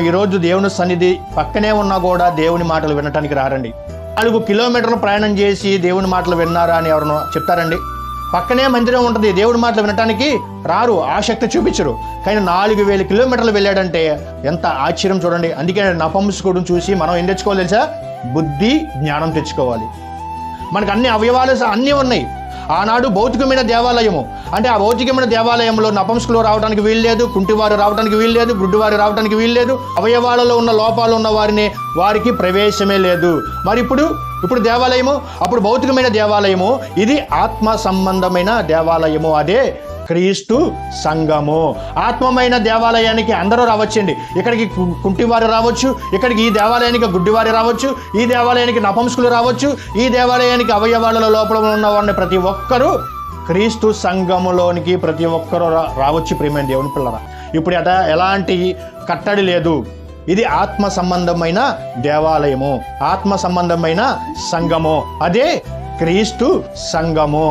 ఈరోజు దేవుని సన్నిధి పక్కనే ఉన్నా కూడా దేవుని మాటలు వినటానికి రారండి. 4 కిలోమీటర్లు ప్రయాణం చేసి దేవుని మాటలు విన్నారా అని ఎవరు చెప్తారండి? పక్కనే మందిరం ఉంటుంది, దేవుడి మాటలు వినటానికి రారు, ఆసక్తి చూపించరు. కానీ 4000 కిలోమీటర్లు వెళ్ళాడంటే ఎంత ఆశ్చర్యం చూడండి. అందుకే నపుంసకుడిని చూసి మనం ఏం తెచ్చుకోవాలి తెలుసా? బుద్ధి, జ్ఞానం తెచ్చుకోవాలి. మనకు అన్ని అవయవాలు అన్నీ ఉన్నాయి. ఆనాడు భౌతికమైన దేవాలయము అంటే ఆ భౌతికమైన దేవాలయంలో నపుంసకులు రావడానికి వీల్లేదు, కుంటివారు రావడానికి వీల్లేదు, గుడ్డివారు రావడానికి వీల్లేదు, అవయవాలలో ఉన్న లోపాలు ఉన్న వారికి ప్రవేశమే లేదు. మరి ఇప్పుడు దేవాలయము, అప్పుడు భౌతికమైన దేవాలయము, ఇది ఆత్మ సంబంధమైన దేవాలయము, అదే క్రీస్తు సంఘము. ఆత్మమైన దేవాలయానికి అందరూ రావచ్చండి. ఇక్కడికి కుంటివారు రావచ్చు, ఇక్కడికి ఈ దేవాలయానికి గుడ్డివారు రావచ్చు, ఈ దేవాలయానికి నపుంసకులు రావచ్చు, ఈ దేవాలయానికి అవయవాల లోపల ఉన్న వారిని ప్రతి ఒక్కరూ క్రీస్తు సంఘములోనికి ప్రతి ఒక్కరూ రావచ్చు. ప్రియమైన దేవుని పిల్లరా, ఇప్పుడు ఎలాంటి కట్టడి లేదు. ఇది ఆత్మ సంబంధమైన దేవాలయము, ఆత్మ సంబంధమైన సంఘము, అదే క్రీస్తు సంఘము.